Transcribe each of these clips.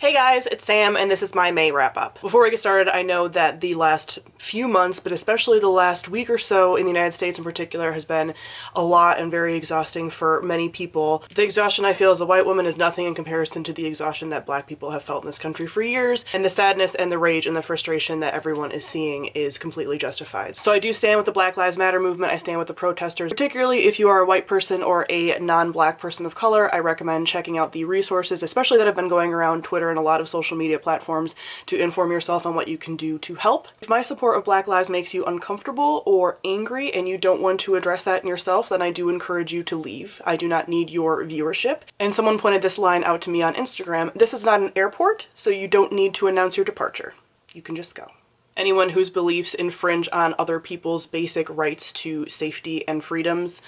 Hey guys, it's Sam and this is my May wrap-up. Before we get started, I know that the last few months, but especially the last week or so in the United States in particular, has been a lot and very exhausting for many people. The exhaustion I feel as a white woman is nothing in comparison to the exhaustion that black people have felt in this country for years, and the sadness and the rage and the frustration that everyone is seeing is completely justified. So I do stand with the Black Lives Matter movement, I stand with the protesters. Particularly if you are a white person or a non-black person of color, I recommend checking out the resources, especially that have been going around Twitter and a lot of social media platforms, to inform yourself on what you can do to help. If my support of Black Lives makes you uncomfortable or angry and you don't want to address that in yourself, then I do encourage you to leave. I do not need your viewership. And someone pointed this line out to me on Instagram: this is not an airport, so you don't need to announce your departure. You can just go. Anyone whose beliefs infringe on other people's basic rights to safety and freedoms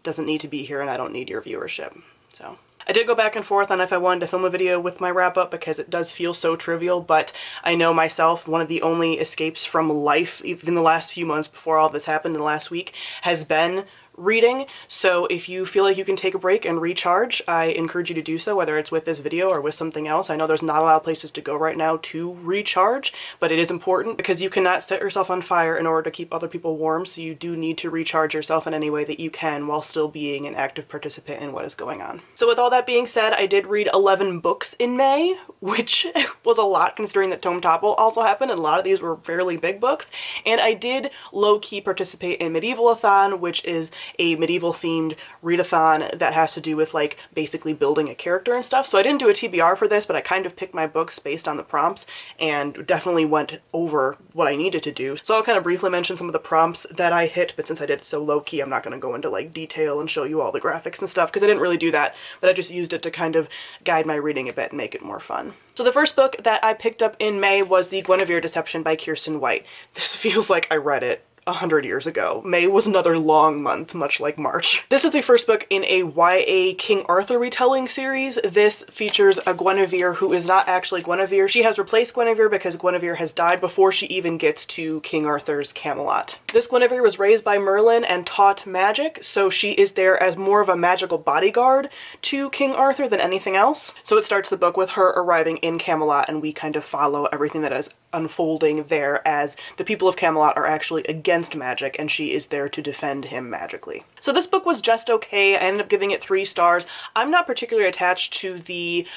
doesn't need to be here, and I don't need your viewership. So I did go back and forth on if I wanted to film a video with my wrap-up because it does feel so trivial, but I know myself, one of the only escapes from life, even in the last few months before all this happened in the last week, has been reading. So if you feel like you can take a break and recharge, I encourage you to do so, whether it's with this video or with something else. I know there's not a lot of places to go right now to recharge, but it is important because you cannot set yourself on fire in order to keep other people warm, so you do need to recharge yourself in any way that you can while still being an active participant in what is going on. So with all that being said, I did read 11 books in May, which was a lot considering that Tome Topple also happened, and a lot of these were fairly big books. And I did low-key participate in Medieval-a-thon, which is a medieval themed readathon that has to do with like basically building a character and stuff. So I didn't do a TBR for this, but I kind of picked my books based on the prompts and definitely went over what I needed to do. So I'll kind of briefly mention some of the prompts that I hit, but since I did it so low-key, I'm not going to go into like detail and show you all the graphics and stuff because I didn't really do that, but I just used it to kind of guide my reading a bit and make it more fun. So the first book that I picked up in May was The Guinevere Deception by Kiersten White. This feels like I read it 100 years ago. May was another long month, much like March. This is the first book in a YA King Arthur retelling series. This features a Guinevere who is not actually Guinevere. She has replaced Guinevere because Guinevere has died before she even gets to King Arthur's Camelot. This Guinevere was raised by Merlin and taught magic, so she is there as more of a magical bodyguard to King Arthur than anything else. So it starts the book with her arriving in Camelot, and we kind of follow everything that is unfolding there as the people of Camelot are actually against magic and she is there to defend him magically. So this book was just okay. I ended up giving it 3 stars. I'm not particularly attached to the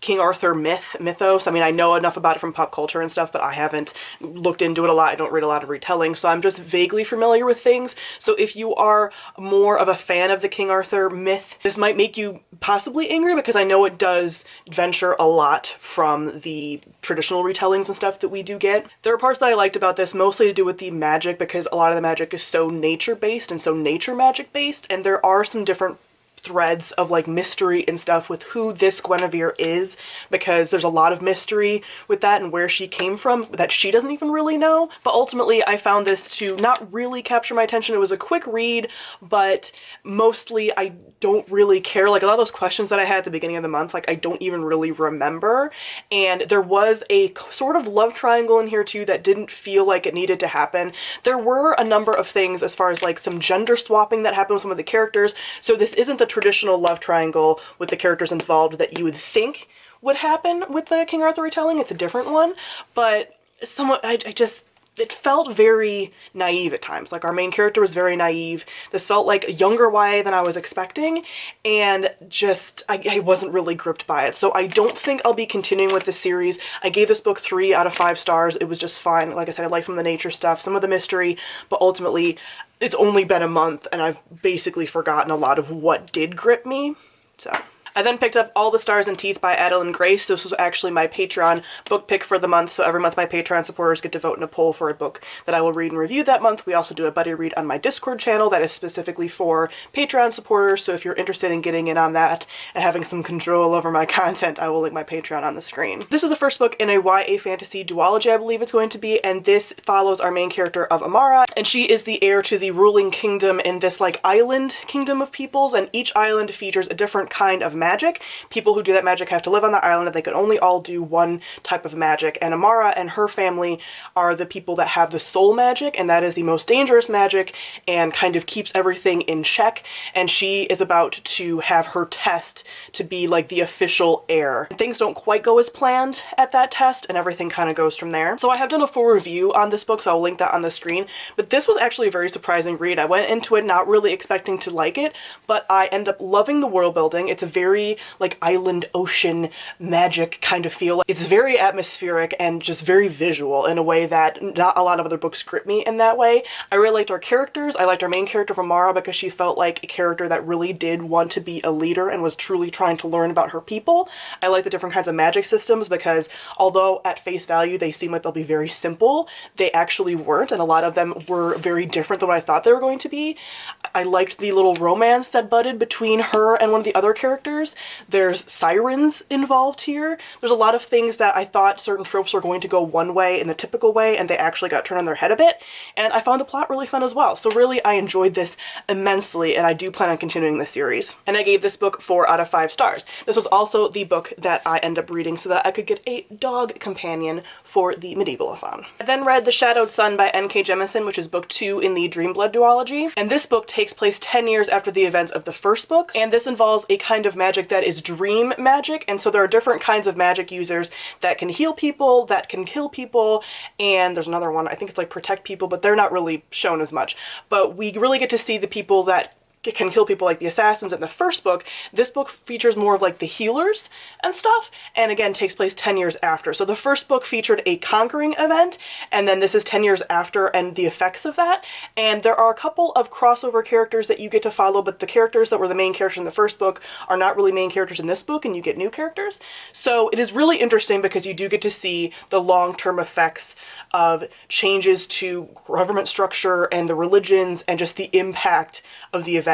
King Arthur mythos. I mean, I know enough about it from pop culture and stuff, but I haven't looked into it a lot. I don't read a lot of retelling, so I'm just vaguely familiar with things. So if you are more of a fan of the King Arthur myth, this might make you possibly angry because I know it does venture a lot from the traditional retellings and stuff that we do get. There are parts that I liked about this, mostly to do with the magic, because a lot of the magic is so nature-based and so nature magic-based, and there are some different threads of like mystery and stuff with who this Guinevere is, because there's a lot of mystery with that and where she came from that she doesn't even really know. But ultimately I found this to not really capture my attention. It was a quick read, but mostly I don't really care. Like a lot of those questions that I had at the beginning of the month, like I don't even really remember. And there was a sort of love triangle in here too that didn't feel like it needed to happen. There were a number of things as far as like some gender swapping that happened with some of the characters. So this isn't the traditional love triangle with the characters involved that you would think would happen with the King Arthur retelling. It's a different one, but somewhat, it felt very naive at times. Like our main character was very naive. This felt like a younger YA than I was expecting, and just, I wasn't really gripped by it. So I don't think I'll be continuing with this series. I gave this book 3 out of 5 stars. It was just fine. Like I said, I like some of the nature stuff, some of the mystery, but ultimately it's only been a month and I've basically forgotten a lot of what did grip me. So I then picked up All the Stars and Teeth by Adeline Grace. This was actually my Patreon book pick for the month, so every month my Patreon supporters get to vote in a poll for a book that I will read and review that month. We also do a buddy read on my Discord channel that is specifically for Patreon supporters, so if you're interested in getting in on that and having some control over my content, I will link my Patreon on the screen. This is the first book in a YA fantasy duology, I believe it's going to be, and this follows our main character of Amara, and she is the heir to the ruling kingdom in this like island kingdom of peoples, and each island features a different kind of magic. People who do that magic have to live on the island and they can only all do one type of magic. And Amara and her family are the people that have the soul magic, and that is the most dangerous magic and kind of keeps everything in check. And she is about to have her test to be like the official heir. And things don't quite go as planned at that test, and everything kind of goes from there. So I have done a full review on this book, so I'll link that on the screen. But this was actually a very surprising read. I went into it not really expecting to like it, but I end up loving the world building. It's a very like island ocean magic kind of feel. It's very atmospheric and just very visual in a way that not a lot of other books grip me in that way. I really liked our characters. I liked our main character from Mara because she felt like a character that really did want to be a leader and was truly trying to learn about her people. I like the different kinds of magic systems because although at face value they seem like they'll be very simple, they actually weren't, and a lot of them were very different than what I thought they were going to be. I liked the little romance that budded between her and one of the other characters. There's sirens involved here. There's a lot of things that I thought certain tropes were going to go one way in the typical way, and they actually got turned on their head a bit, and I found the plot really fun as well. So really I enjoyed this immensely, and I do plan on continuing this series. And I gave this book 4 out of 5 stars. This was also the book that I ended up reading so that I could get a dog companion for the Medievalathon. I then read The Shadowed Sun by N.K. Jemisin, which is book 2 in the Dreamblood duology, and this book takes place 10 years after the events of the first book, and this involves a kind of magic that is dream magic, and so there are different kinds of magic users that can heal people, that can kill people, and there's another one, I think it's like protect people, but they're not really shown as much. But we really get to see the people that can kill people like the assassins in the first book. This book features more of like the healers and stuff, and again takes place 10 years after. So the first book featured a conquering event, and then this is 10 years after and the effects of that. And there are a couple of crossover characters that you get to follow, but the characters that were the main characters in the first book are not really main characters in this book, and you get new characters. So it is really interesting because you do get to see the long-term effects of changes to government structure and the religions and just the impact of the events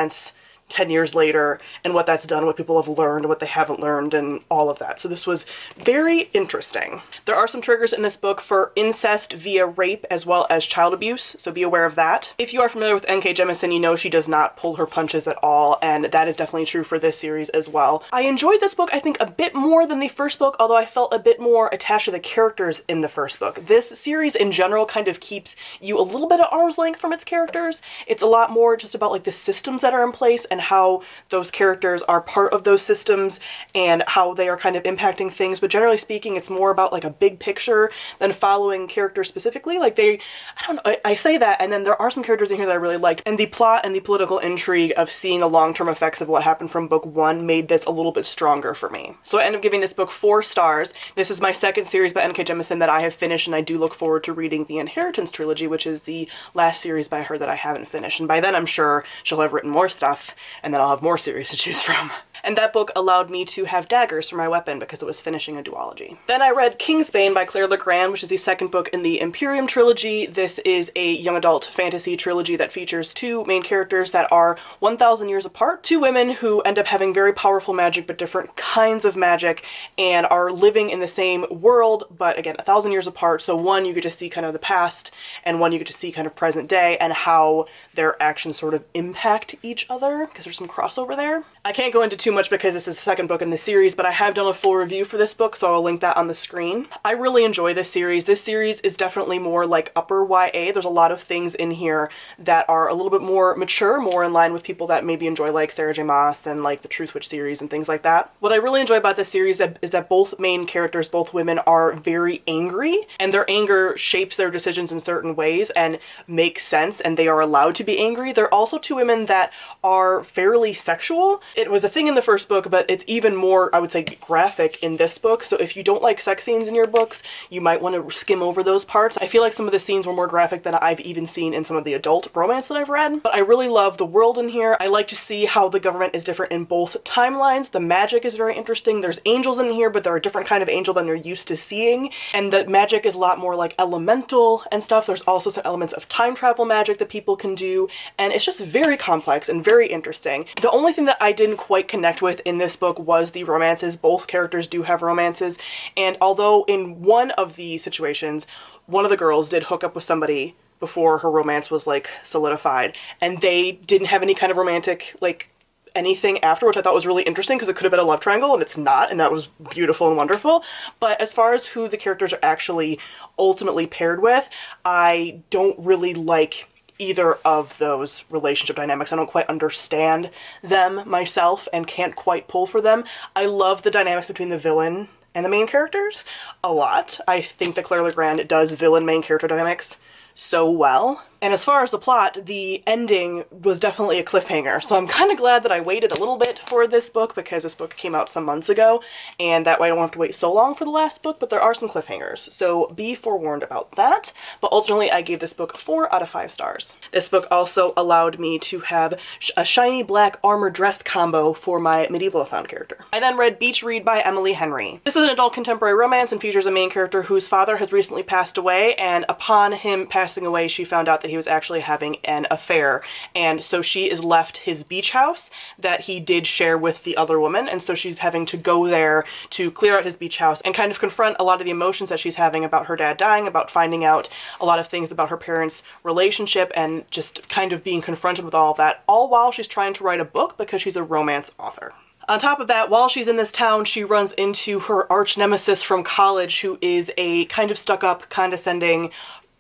10 years later and what that's done, what people have learned, what they haven't learned, and all of that. So this was very interesting. There are some triggers in this book for incest via rape as well as child abuse, so be aware of that. If you are familiar with N.K. Jemisin, you know she does not pull her punches at all, and that is definitely true for this series as well. I enjoyed this book, I think, a bit more than the first book, although I felt a bit more attached to the characters in the first book. This series in general kind of keeps you a little bit at arm's length from its characters. It's a lot more just about like the systems that are in place and how those characters are part of those systems and how they are kind of impacting things, but generally speaking it's more about like a big picture than following characters specifically. Like I don't know, I say that, and then there are some characters in here that I really liked, and the plot and the political intrigue of seeing the long-term effects of what happened from book 1 made this a little bit stronger for me. So I ended up giving this book 4 stars. This is my second series by N.K. Jemisin that I have finished, and I do look forward to reading the Inheritance trilogy, which is the last series by her that I haven't finished, and by then I'm sure she'll have written more stuff, and then I'll have more series to choose from. And that book allowed me to have daggers for my weapon because it was finishing a duology. Then I read Kingsbane by Claire Legrand, which is the second book in the Imperium trilogy. This is a young adult fantasy trilogy that features 2 main characters that are 1,000 years apart. 2 women who end up having very powerful magic but different kinds of magic and are living in the same world, but again 1,000 years apart. So one you get to see kind of the past, and one you get to see kind of present day and how their actions sort of impact each other, because there's some crossover there. I can't go into too much because this is the second book in the series, but I have done a full review for this book, so I'll link that on the screen. I really enjoy this series. This series is definitely more like upper YA. There's a lot of things in here that are a little bit more mature, more in line with people that maybe enjoy like Sarah J. Maas and like the Truth Witch series and things like that. What I really enjoy about this series is that both main characters, both women, are very angry, and their anger shapes their decisions in certain ways and makes sense, and they are allowed to be angry. They're also 2 women that are fairly sexual. It was a thing in the first book, but it's even more, I would say, graphic in this book. So if you don't like sex scenes in your books, you might want to skim over those parts. I feel like some of the scenes were more graphic than I've even seen in some of the adult romance that I've read. But I really love the world in here. I like to see how the government is different in both timelines. The magic is very interesting. There's angels in here, but they're a different kind of angel than you're used to seeing. And the magic is a lot more like elemental and stuff. There's also some elements of time travel magic that people can do. And it's just very complex and very interesting. The only thing that I didn't quite connect with in this book was the romances. Both characters do have romances, and although in one of the situations one of the girls did hook up with somebody before her romance was like solidified, and they didn't have any kind of romantic like anything after, which I thought was really interesting because it could have been a love triangle and it's not, and that was beautiful and wonderful. But as far as who the characters are actually ultimately paired with, I don't really like either of those relationship dynamics. I don't quite understand them myself and can't quite pull for them. I love the dynamics between the villain and the main characters a lot. I think that Claire Legrand does villain main character dynamics so well. And as far as the plot, the ending was definitely a cliffhanger, so I'm kind of glad that I waited a little bit for this book, because this book came out some months ago, and that way I don't have to wait so long for the last book, but there are some cliffhangers, so be forewarned about that. But ultimately, I gave this book 4 out of 5 stars. This book also allowed me to have a shiny black armor dress combo for my medieval-a-thon character. I then read Beach Read by Emily Henry. This is an adult contemporary romance and features a main character whose father has recently passed away, and upon him passing away, she found out that he was actually having an affair, and so she is left his beach house that he did share with the other woman, and so she's having to go there to clear out his beach house and kind of confront a lot of the emotions that she's having about her dad dying, about finding out a lot of things about her parents' relationship, and just kind of being confronted with all of that, all while she's trying to write a book because she's a romance author. On top of that, while she's in this town, she runs into her arch nemesis from college, who is a kind of stuck-up, condescending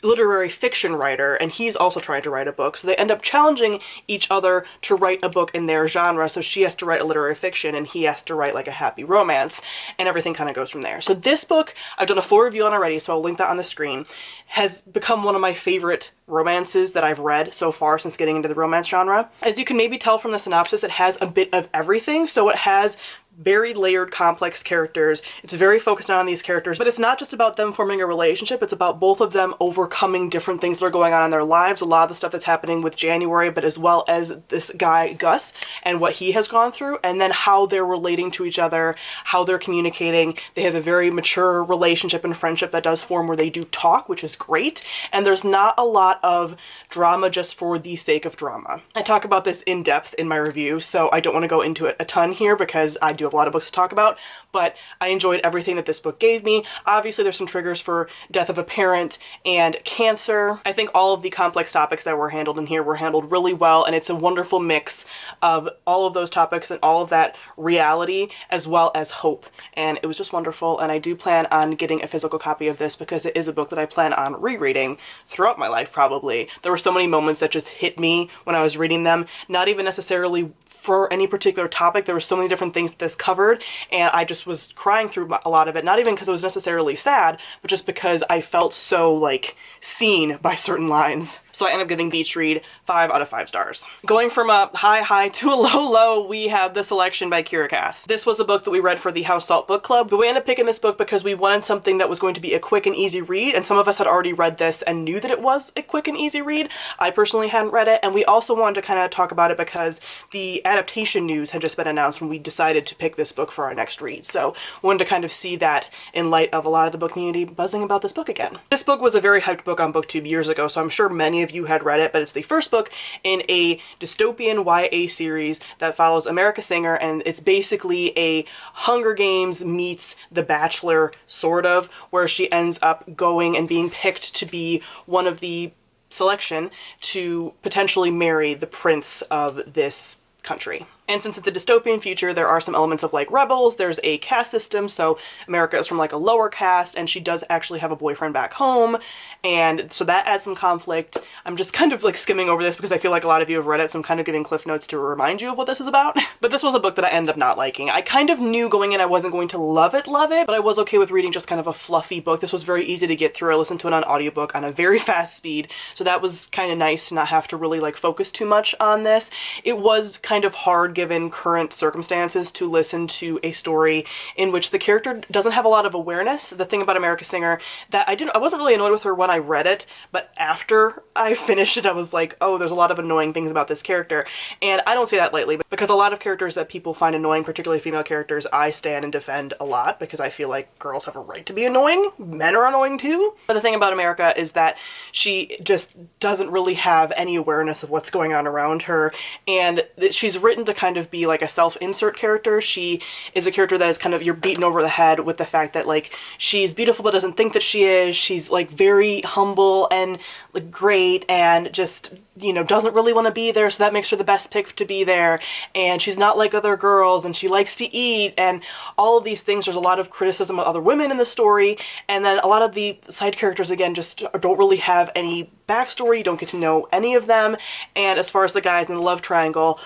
literary fiction writer, and he's also trying to write a book, so they end up challenging each other to write a book in their genre. So she has to write a literary fiction and he has to write like a happy romance, and everything kind of goes from there. So this book, I've done a full review on already, so I'll link that on the screen, has become one of my favorite romances that I've read so far since getting into the romance genre. As you can maybe tell from the synopsis, it has a bit of everything. So it has very layered, complex characters. It's very focused on these characters, but it's not just about them forming a relationship, it's about both of them overcoming different things that are going on in their lives. A lot of the stuff that's happening with January, but as well as this guy, Gus, and what he has gone through, and then how they're relating to each other, how they're communicating. They have a very mature relationship and friendship that does form where they do talk, which is great, and there's not a lot of drama just for the sake of drama. I talk about this in depth in my review, so I don't want to go into it a ton here because I do have a lot of books to talk about, but I enjoyed everything that this book gave me. Obviously, there's some triggers for death of a parent and cancer. I think all of the complex topics that were handled in here were handled really well, and it's a wonderful mix of all of those topics and all of that reality as well as hope, and it was just wonderful. And I do plan on getting a physical copy of this because it is a book that I plan on rereading throughout my life, probably. There were so many moments that just hit me when I was reading them, not even necessarily for any particular topic. There were so many different things that this covered, and I just was crying through a lot of it, not even because it was necessarily sad, but just because I felt so, like, seen by certain lines. So I ended up giving Beach Read 5 out of 5 stars. Going from a high to a low, we have The Selection by Kira Cass. This was a book that we read for the House Salt Book Club, but we ended up picking this book because we wanted something that was going to be a quick and easy read, and some of us had already read this and knew that it was a quick and easy read. I personally hadn't read it, and we also wanted to kind of talk about it because the adaptation news had just been announced when we decided to pick this book for our next read. So wanted to kind of see that in light of a lot of the book community buzzing about this book again. This book was a very hyped book on BookTube years ago, so I'm sure many of you had read it, but it's the first book in a dystopian YA series that follows America Singer, and it's basically a Hunger Games meets The Bachelor, sort of, where she ends up going and being picked to be one of the selection to potentially marry the prince of this country. And since it's a dystopian future, there are some elements of like rebels, there's a caste system, so America is from like a lower caste, and she does actually have a boyfriend back home, and so that adds some conflict. I'm just kind of like skimming over this because I feel like a lot of you have read it, so I'm kind of giving cliff notes to remind you of what this is about. But this was a book that I ended up not liking. I kind of knew going in I wasn't going to love it, but I was okay with reading just kind of a fluffy book. This was very easy to get through. I listened to it on audiobook on a very fast speed, so that was kind of nice to not have to really like focus too much on this. It was kind of hard given current circumstances to listen to a story in which the character doesn't have a lot of awareness. The thing about America Singer that I wasn't really annoyed with her when I read it, but after I finished it I was like, oh, there's a lot of annoying things about this character. And I don't say that lightly, because a lot of characters that people find annoying, particularly female characters, I stand and defend a lot because I feel like girls have a right to be annoying. Men are annoying too. But the thing about America is that she just doesn't really have any awareness of what's going on around her, and she's written to kind kind of be like a self-insert character. She is a character that is kind of, you're beaten over the head with the fact that like she's beautiful but doesn't think that she is. She's like very humble and like great and just, you know, doesn't really want to be there, so that makes her the best pick to be there. And she's not like other girls, and she likes to eat, and all of these things. There's a lot of criticism of other women in the story, and then a lot of the side characters, again, just don't really have any backstory. You don't get to know any of them. And as far as the guys in the love triangle,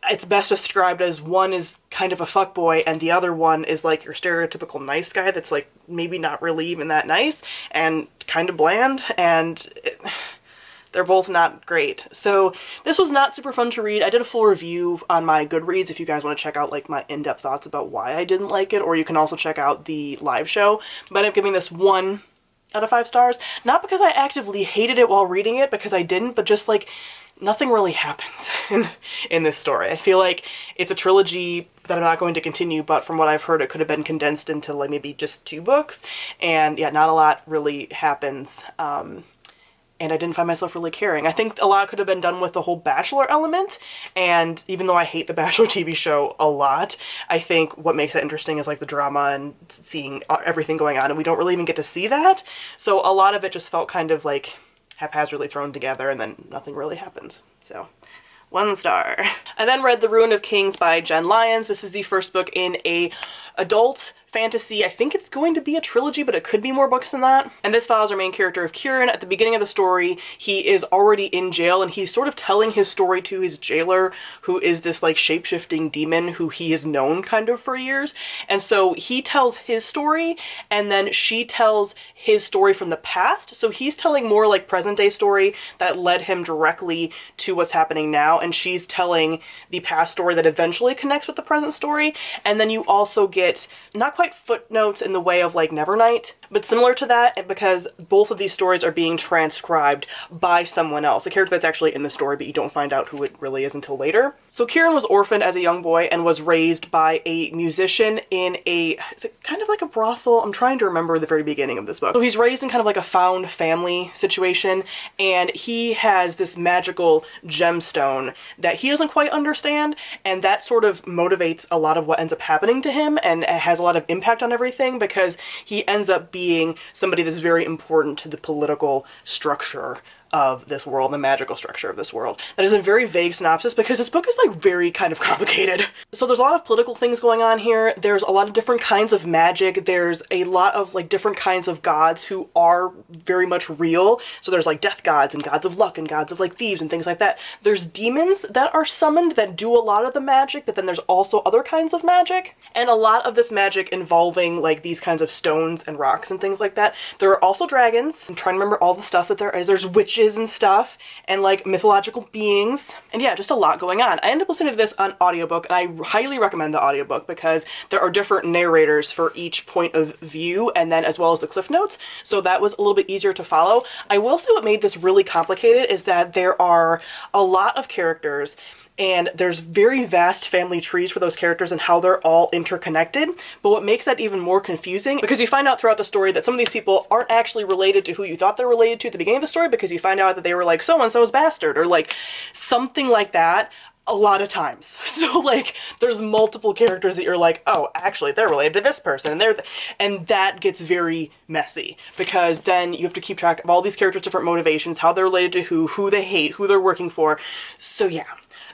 it's best described as one is kind of a fuckboy and the other one is like your stereotypical nice guy that's like maybe not really even that nice and kind of bland, and they're both not great. So this was not super fun to read. I did a full review on my Goodreads if you guys want to check out like my in-depth thoughts about why I didn't like it, or you can also check out the live show. But I'm giving this 1 out of 5 stars. Not because I actively hated it while reading it, because I didn't, but just like nothing really happens in this story. I feel like it's a trilogy that I'm not going to continue, but from what I've heard, it could have been condensed into like maybe just 2 books. And yeah, not a lot really happens. And I didn't find myself really caring. I think a lot could have been done with the whole Bachelor element, and even though I hate the Bachelor TV show a lot, I think what makes it interesting is like the drama and seeing everything going on, and we don't really even get to see that. So a lot of it just felt kind of like haphazardly thrown together, and then nothing really happens. So 1 star. I then read The Ruin of Kings by Jen Lyons. This is the first book in a adult fantasy. I think it's going to be a trilogy, but it could be more books than that. And this follows our main character of Kieran. At the beginning of the story, he is already in jail, and he's sort of telling his story to his jailer, who is this like shape-shifting demon who he has known kind of for years. And so he tells his story, and then she tells his story from the past. So he's telling more like present day story that led him directly to what's happening now, and she's telling the past story that eventually connects with the present story. And then you also get not quite footnotes in the way of like Nevernight, but similar to that, because both of these stories are being transcribed by someone else, a character that's actually in the story, but you don't find out who it really is until later. So Kieran was orphaned as a young boy and was raised by a musician in a, is it kind of like a brothel? I'm trying to remember the very beginning of this book. So he's raised in kind of like a found family situation, and he has this magical gemstone that he doesn't quite understand, and that sort of motivates a lot of what ends up happening to him, and it has a lot of impact on everything because he ends up being somebody that's very important to the political structure of this world, the magical structure of this world. That is a very vague synopsis because this book is like very kind of complicated. So there's a lot of political things going on here. There's a lot of different kinds of magic. There's a lot of like different kinds of gods who are very much real. So there's like death gods and gods of luck and gods of like thieves and things like that. There's demons that are summoned that do a lot of the magic, but then there's also other kinds of magic. And a lot of this magic involving like these kinds of stones and rocks and things like that. There are also dragons. I'm trying to remember all the stuff that there is. There's witches and stuff and like mythological beings, and yeah, just a lot going on. I ended up listening to this on audiobook, and I highly recommend the audiobook because there are different narrators for each point of view, and then as well as the cliff notes, so that was a little bit easier to follow. I will say what made this really complicated is that there are a lot of characters, and there's very vast family trees for those characters and how they're all interconnected. But what makes that even more confusing, because you find out throughout the story that some of these people aren't actually related to who you thought they're related to at the beginning of the story, because you find out that they were like so-and-so's bastard, or like something like that a lot of times. So like there's multiple characters that you're like, oh, actually they're related to this person, and and that gets very messy because then you have to keep track of all these characters' different motivations, how they're related to who they hate, who they're working for. So yeah,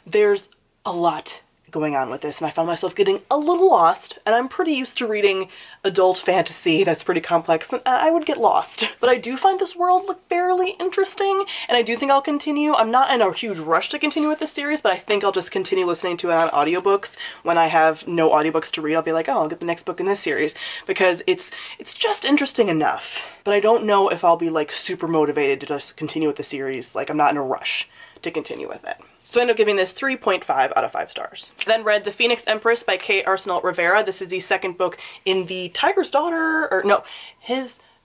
there's a lot going on with this, and I found myself getting a little lost, and I'm pretty used to reading adult fantasy that's pretty complex, and I would get lost. But I do find this world fairly interesting, and I do think I'll continue. I'm not in a huge rush to continue with this series, but I think I'll just continue listening to it on audiobooks. When I have no audiobooks to read, I'll be like, oh, I'll get the next book in this series, because it's just interesting enough. But I don't know if I'll be like super motivated to just continue with the series. Like, I'm not in a rush to continue with it. So I ended up giving this 3.5 out of 5 stars. Then read The Phoenix Empress by Kate Arsenault Rivera. This is the second book in the Tiger's Daughter, or no,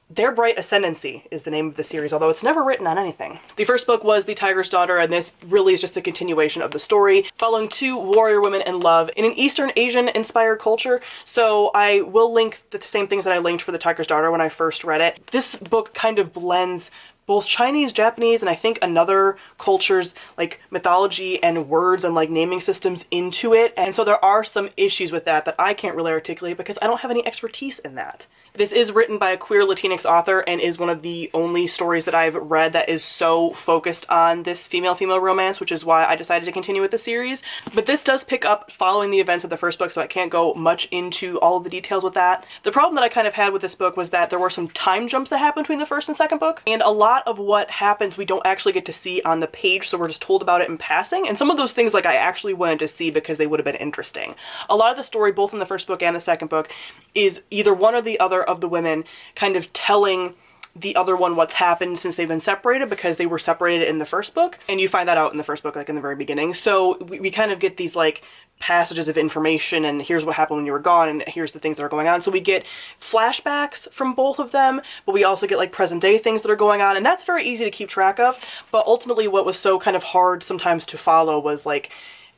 Their Bright Ascendancy is the name of the series, although it's never written on anything. The first book was The Tiger's Daughter, and this really is just the continuation of the story, following 2 warrior women in love in an Eastern Asian inspired culture. So I will link the same things that I linked for The Tiger's Daughter when I first read it. This book kind of blends both Chinese, Japanese, and I think another culture's like mythology and words and like naming systems into it. And so there are some issues with that I can't really articulate because I don't have any expertise in that. This is written by a queer Latinx author and is one of the only stories that I've read that is so focused on this female-female romance, which is why I decided to continue with the series. But this does pick up following the events of the first book, so I can't go much into all of the details with that. The problem that I kind of had with this book was that there were some time jumps that happened between the first and second book, and a lot of what happens we don't actually get to see on the page, so we're just told about it in passing. And some of those things like I actually wanted to see because they would have been interesting. A lot of the story, both in the first book and the second book, is either one or the other of the women kind of telling the other one what's happened since they've been separated, because they were separated in the first book, and you find that out in the first book, like in the very beginning. So we kind of get these like passages of information, and here's what happened when you were gone, and here's the things that are going on. So we get flashbacks from both of them, but we also get like present day things that are going on, and that's very easy to keep track of. But ultimately what was so kind of hard sometimes to follow was like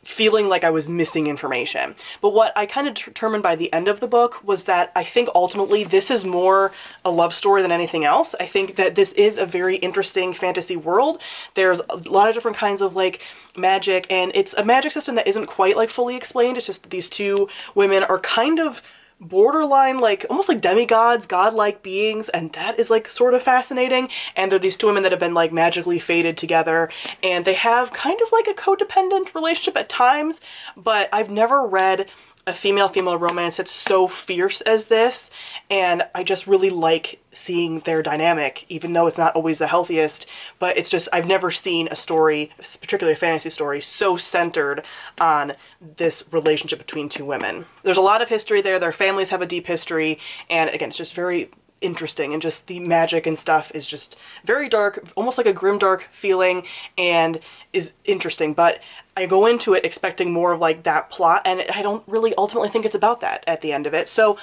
feeling like I was missing information. But what I kind of determined by the end of the book was that I think ultimately this is more a love story than anything else. I think that this is a very interesting fantasy world. There's a lot of different kinds of like magic, and it's a magic system that isn't quite like fully explained. It's just these two women are kind of borderline like almost like demigods, godlike beings, and that is like sort of fascinating. And they're these two women that have been like magically fated together, and they have kind of like a codependent relationship at times, but I've never read a female-female romance that's so fierce as this, and I just really like seeing their dynamic, even though it's not always the healthiest. But it's just, I've never seen a story, particularly a fantasy story, so centered on this relationship between two women. There's a lot of history there, their families have a deep history, and again, it's just very interesting, and just the magic and stuff is just very dark, almost like a grimdark feeling, and is interesting. But I go into it expecting more of like that plot, and I don't really ultimately think it's about that at the end of it. So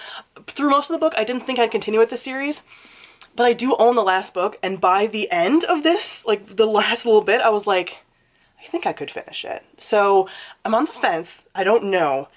through most of the book I didn't think I'd continue with the series, but I do own the last book, and by the end of this, like the last little bit, I was like, I think I could finish it. So I'm on the fence. I don't know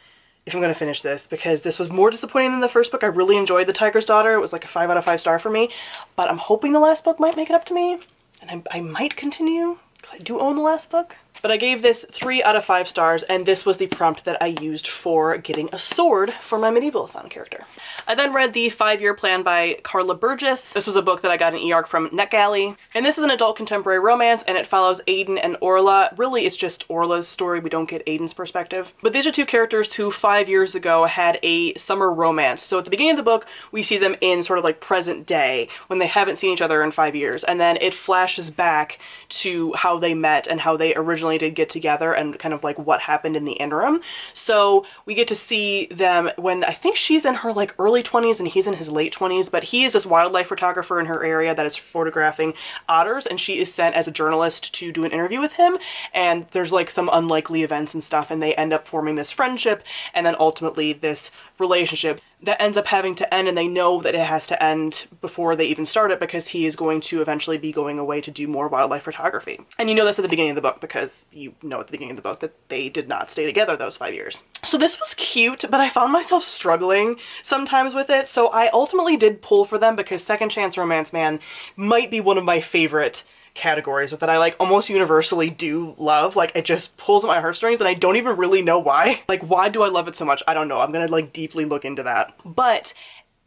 if I'm going to finish this, because this was more disappointing than the first book. I really enjoyed The Tiger's Daughter. It was like a 5 out of 5 star for me, but I'm hoping the last book might make it up to me, and I might continue, because I do own the last book. But I gave this 3 out of 5 stars, and this was the prompt that I used for getting a sword for my Medievalathon character. I then read the FiveYear Plan by Carla Burgess. This was a book that I got an e-arc from NetGalley, and this is an adult contemporary romance, and it follows Aiden and Orla. Really, it's just Orla's story. We don't get Aiden's perspective. But these are two characters who 5 years ago had a summer romance. So at the beginning of the book, we see them in sort of like present day, when they haven't seen each other in 5 years, and then it flashes back to how they met and how they originally did get together, and kind of like what happened in the interim. So we get to see them when I think she's in her like early 20s and he's in his late 20s, but he is this wildlife photographer in her area that is photographing otters, and she is sent as a journalist to do an interview with him, and there's like some unlikely events and stuff, and they end up forming this friendship, and then ultimately this relationship that ends up having to end, and they know that it has to end before they even start it, because he is going to eventually be going away to do more wildlife photography. And you know this at the beginning of the book, because you know at the beginning of the book that they did not stay together those 5 years. So this was cute, but I found myself struggling sometimes with it, so I ultimately did pull for them, because Second Chance Romance Man might be one of my favorite categories that I like almost universally do love. Like, it just pulls at my heartstrings, and I don't even really know why. Like, why do I love it so much? I don't know. I'm gonna like deeply look into that. But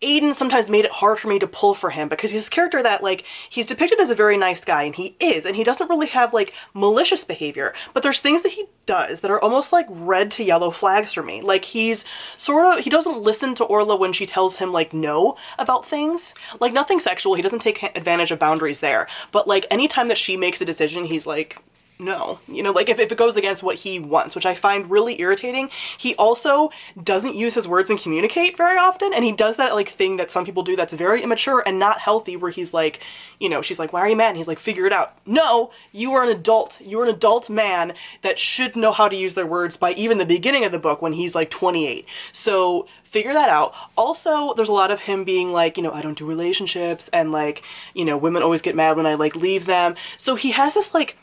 Aiden sometimes made it hard for me to pull for him, because he's a character that, like, he's depicted as a very nice guy, and he is, and he doesn't really have like malicious behavior, but there's things that he does that are almost like red to yellow flags for me. Like, he's sort of, he doesn't listen to Orla when she tells him like no about things. Like, nothing sexual, he doesn't take advantage of boundaries there, but like anytime that she makes a decision, he's like, no. You know, like if it goes against what he wants, which I find really irritating. He also doesn't use his words and communicate very often, and he does that like thing that some people do that's very immature and not healthy, where he's like, you know, she's like, why are you mad? And he's like, figure it out. No, you are an adult. You're an adult man that should know how to use their words by even the beginning of the book when he's like 28. So figure that out. Also, there's a lot of him being like, you know, I don't do relationships, and like, you know, women always get mad when I like leave them. So he has this like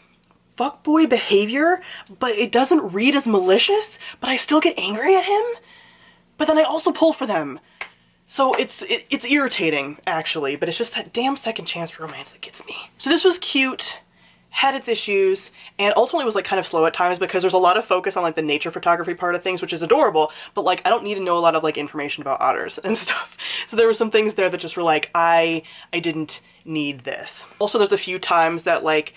fuckboy behavior, but it doesn't read as malicious, but I still get angry at him. But then I also pull for them. So it's irritating, actually, but it's just that damn second chance romance that gets me. So this was cute, had its issues, and ultimately was like kind of slow at times because there's a lot of focus on like the nature photography part of things, which is adorable, but like I don't need to know a lot of like information about otters and stuff. So there were some things there that just were like, I didn't need this. Also, there's a few times that like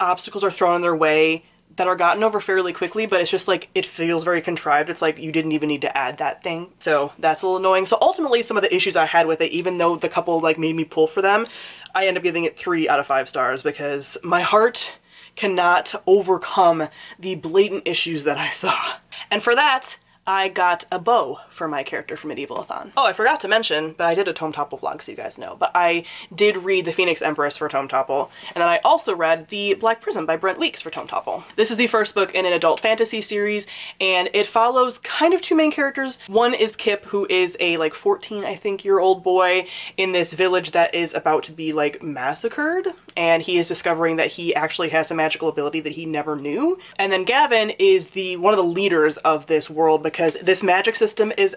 obstacles are thrown in their way that are gotten over fairly quickly, but it's just like, it feels very contrived. It's like, you didn't even need to add that thing. So that's a little annoying. So ultimately, some of the issues I had with it, even though the couple like made me pull for them, I end up giving it 3 out of 5 stars because my heart cannot overcome the blatant issues that I saw. And for that, I got a bow for my character from Medieval-a-thon. Oh, I forgot to mention, but I did a Tome Topple vlog so you guys know, but I did read the Phoenix Empress for Tome Topple, and then I also read the Black Prism by Brent Weeks for Tome Topple. This is the first book in an adult fantasy series, and it follows kind of 2 main characters. One is Kip, who is a like 14, I think, year old boy in this village that is about to be like massacred, and he is discovering that he actually has a magical ability that he never knew. And then Gavin is one of the leaders of this world, because this magic system is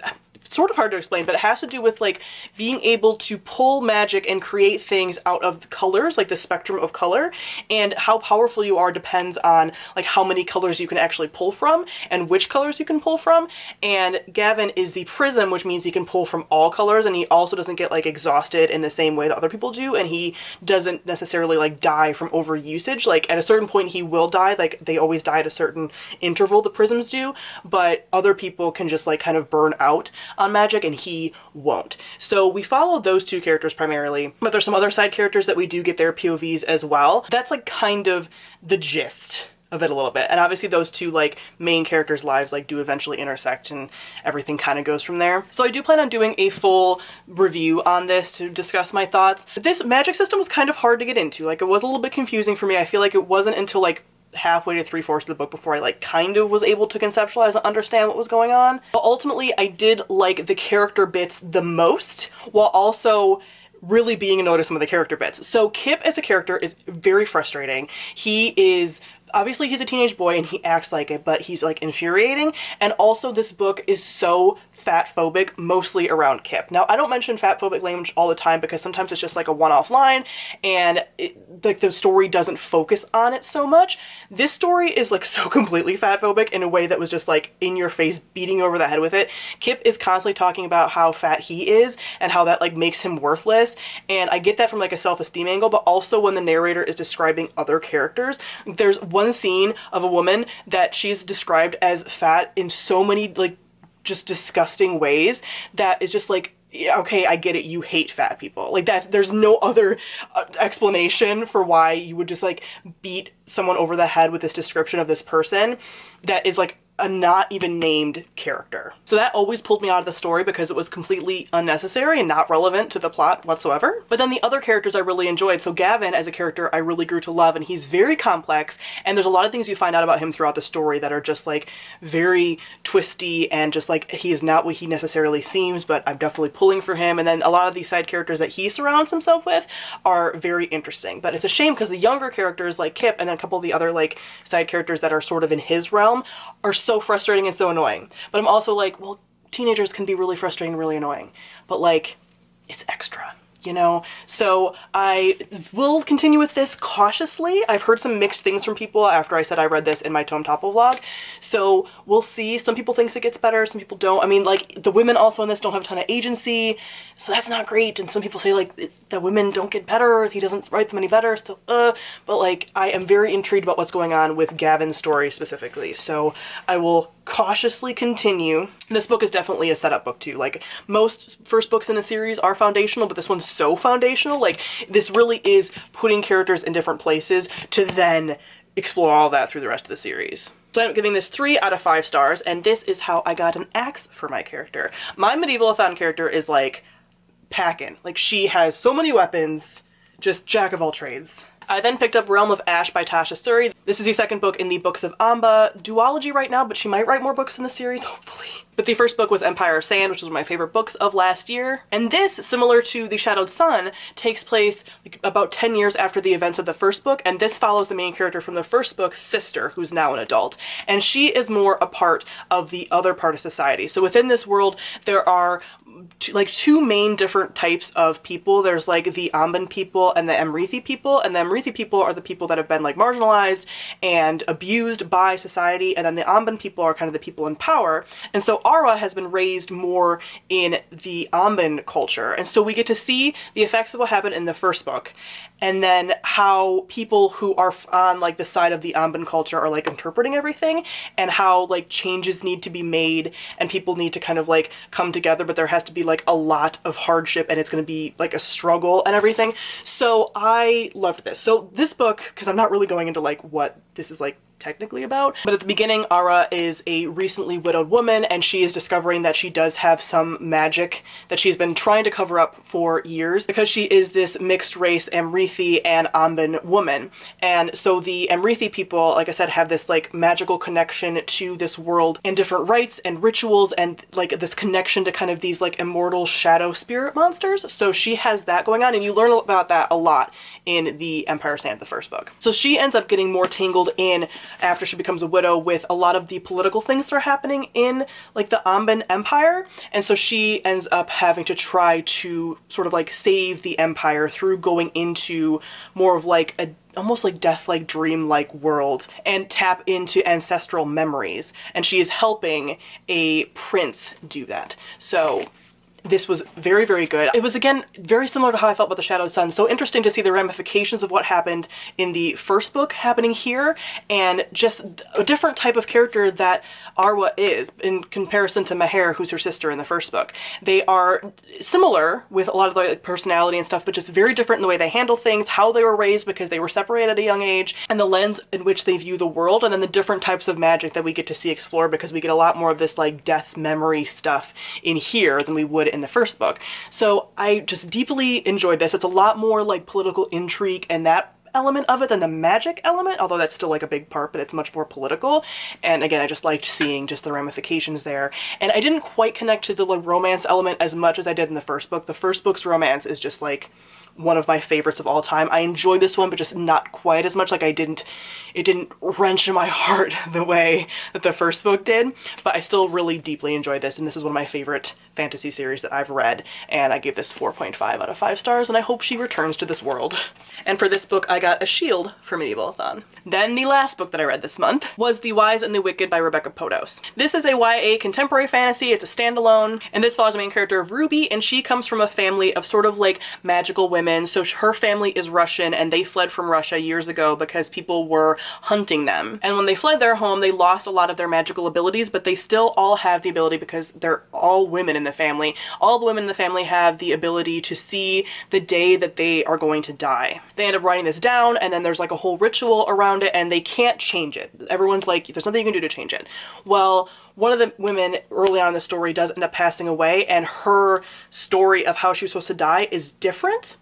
sort of hard to explain, but it has to do with like being able to pull magic and create things out of colors, like the spectrum of color, and how powerful you are depends on like how many colors you can actually pull from and which colors you can pull from. And Gavin is the prism, which means he can pull from all colors, and he also doesn't get like exhausted in the same way that other people do, and he doesn't necessarily like die from overusage. Like at a certain point he will die, like they always die at a certain interval, the prisms do, but other people can just like kind of burn out on magic and he won't. So we follow those 2 characters primarily, but there's some other side characters that we do get their POVs as well. That's like kind of the gist of it a little bit. And obviously those 2 like main characters' lives like do eventually intersect and everything kind of goes from there. So I do plan on doing a full review on this to discuss my thoughts. This magic system was kind of hard to get into. Like it was a little bit confusing for me. I feel like it wasn't until like halfway to 3/4 of the book before I like kind of was able to conceptualize and understand what was going on. But ultimately I did like the character bits the most, while also really being annoyed with some of the character bits. So Kip as a character is very frustrating. Obviously he's a teenage boy and he acts like it, but he's like infuriating. And also this book is so fat phobic, mostly around Kip. Now I don't mention fat phobic language all the time because sometimes it's just like a one-off line and like the story doesn't focus on it so much. This story is like so completely fat phobic in a way that was just like in your face, beating over the head with it. Kip is constantly talking about how fat he is and how that like makes him worthless, and I get that from like a self-esteem angle, but also when the narrator is describing other characters. There's one scene of a woman that she's described as fat in so many like just disgusting ways that is just like, yeah, okay, I get it, you hate fat people. Like there's no other explanation for why you would just like beat someone over the head with this description of this person that is like a not even named character. So that always pulled me out of the story because it was completely unnecessary and not relevant to the plot whatsoever. But then the other characters I really enjoyed. So Gavin as a character I really grew to love, and he's very complex, and there's a lot of things you find out about him throughout the story that are just like very twisty and just like he is not what he necessarily seems, but I'm definitely pulling for him. And then a lot of these side characters that he surrounds himself with are very interesting. But it's a shame because the younger characters like Kip and then a couple of the other like side characters that are sort of in his realm are so frustrating and so annoying. But I'm also like, well, teenagers can be really frustrating and really annoying, but like it's extra, you know? So I will continue with this cautiously. I've heard some mixed things from people after I said I read this in my Tome Topple vlog, so we'll see. Some people think it gets better, some people don't. I mean, like, the women also in this don't have a ton of agency, so that's not great, and some people say, like, the women don't get better, he doesn't write them any better, so, but, like, I am very intrigued about what's going on with Gavin's story specifically, so I will cautiously continue. This book is definitely a setup book too. Like most first books in a series are foundational, but this one's so foundational. Like this really is putting characters in different places to then explore all that through the rest of the series. So I'm giving this 3 out of 5 stars, and this is how I got an axe for my character. My Medieval-a-thon character is like packing. Like she has so many weapons, just jack of all trades. I then picked up Realm of Ash by Tasha Suri. This is the second book in the Books of Amba duology right now, but she might write more books in the series, hopefully. But the first book was Empire of Sand, which was one of my favorite books of last year. And this, similar to The Shadowed Sun, takes place like about 10 years after the events of the first book, and this follows the main character from the first book's sister, who's now an adult. And she is more a part of the other part of society. So within this world, there are like two main different types of people. There's like the Amban people and the Emrithi people, and the Emrithi people are the people that have been like marginalized and abused by society, and then the Amban people are kind of the people in power. And so Ara has been raised more in the Amban culture, and so we get to see the effects of what happened in the first book, and then how people who are on like the side of the Amban culture are like interpreting everything, and how like changes need to be made and people need to kind of like come together, but there has to be like a lot of hardship and it's going to be like a struggle and everything. So I loved this. So this book, because I'm not really going into like what this is like technically about, but at the beginning, Ara is a recently widowed woman, and she is discovering that she does have some magic that she's been trying to cover up for years, because she is this mixed race Emrithi and Amban woman. And so the Emrithi people, like I said, have this like magical connection to this world and different rites and rituals, and like this connection to kind of these like immortal shadow spirit monsters. So she has that going on, and you learn about that a lot in the Empire Sand, the first book. So she ends up getting more tangled in after she becomes a widow with a lot of the political things that are happening in like the Amban Empire, and so she ends up having to try to sort of like save the empire through going into more of like a almost like death-like dream-like world and tap into ancestral memories, and she is helping a prince do that. So this was very, very good. It was, again, very similar to how I felt about the Shadowed Sun. So interesting to see the ramifications of what happened in the first book happening here, and just a different type of character that Arwa is in comparison to Meher, who's her sister in the first book. They are similar with a lot of their like, personality and stuff, but just very different in the way they handle things, how they were raised because they were separated at a young age, and the lens in which they view the world, and then the different types of magic that we get to see explored, because we get a lot more of this like death memory stuff in here than we would in the first book. So I just deeply enjoyed this. It's a lot more like political intrigue and that element of it than the magic element, although that's still like a big part, but it's much more political. And again, I just liked seeing just the ramifications there. And I didn't quite connect to the like, romance element as much as I did in the first book. The first book's romance is just like one of my favorites of all time. I enjoyed this one, but just not quite as much. Like it didn't wrench in my heart the way that the first book did, but I still really deeply enjoyed this, and this is one of my favorite fantasy series that I've read, and I gave this 4.5 out of 5 stars, and I hope she returns to this world. And for this book, I got a shield for Medieval-a-thon. Then the last book that I read this month was The Wise and the Wicked by Rebecca Podos. This is a YA contemporary fantasy. It's a standalone, and this follows the main character of Ruby, and she comes from a family of sort of like magical women. So her family is Russian, and they fled from Russia years ago because people were hunting them. And when they fled their home, they lost a lot of their magical abilities, but they still all have the ability, because they're all women in the family. All the women in the family have the ability to see the day that they are going to die. They end up writing this down, and then there's like a whole ritual around it, and they can't change it. Everyone's like, there's nothing you can do to change it. Well, one of the women early on in the story does end up passing away, and her story of how she was supposed to die is different,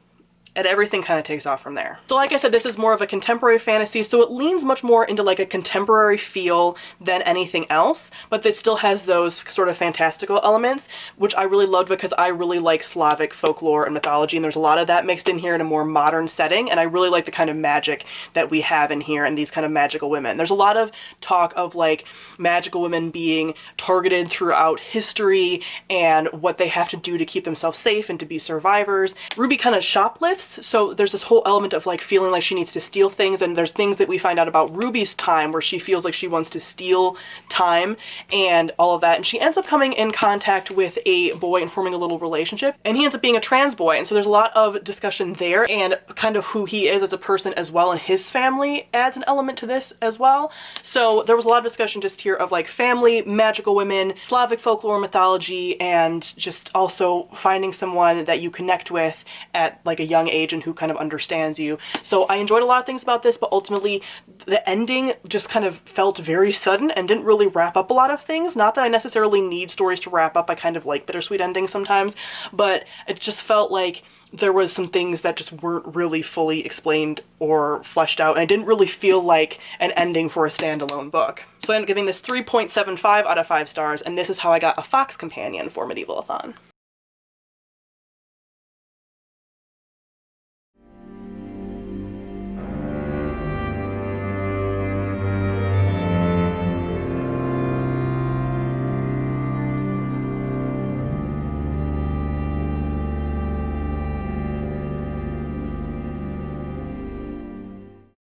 and everything kind of takes off from there. So like I said, this is more of a contemporary fantasy, so it leans much more into like a contemporary feel than anything else, but it still has those sort of fantastical elements, which I really loved because I really like Slavic folklore and mythology, and there's a lot of that mixed in here in a more modern setting, and I really like the kind of magic that we have in here and these kind of magical women. There's a lot of talk of like magical women being targeted throughout history and what they have to do to keep themselves safe and to be survivors. Ruby kind of shoplifts, so there's this whole element of like feeling like she needs to steal things, and there's things that we find out about Ruby's time where she feels like she wants to steal time and all of that, and she ends up coming in contact with a boy and forming a little relationship, and he ends up being a trans boy, and so there's a lot of discussion there, and kind of who he is as a person as well, and his family adds an element to this as well. So there was a lot of discussion just here of like family, magical women, Slavic folklore, mythology, and just also finding someone that you connect with at like a young age and who kind of understands you. So I enjoyed a lot of things about this, but ultimately the ending just kind of felt very sudden and didn't really wrap up a lot of things. Not that I necessarily need stories to wrap up, I kind of like bittersweet endings sometimes, but it just felt like there was some things that just weren't really fully explained or fleshed out, and I didn't really feel like an ending for a standalone book. So I ended up giving this 3.75 out of 5 stars, and this is how I got a Fox companion for Medieval-a-thon.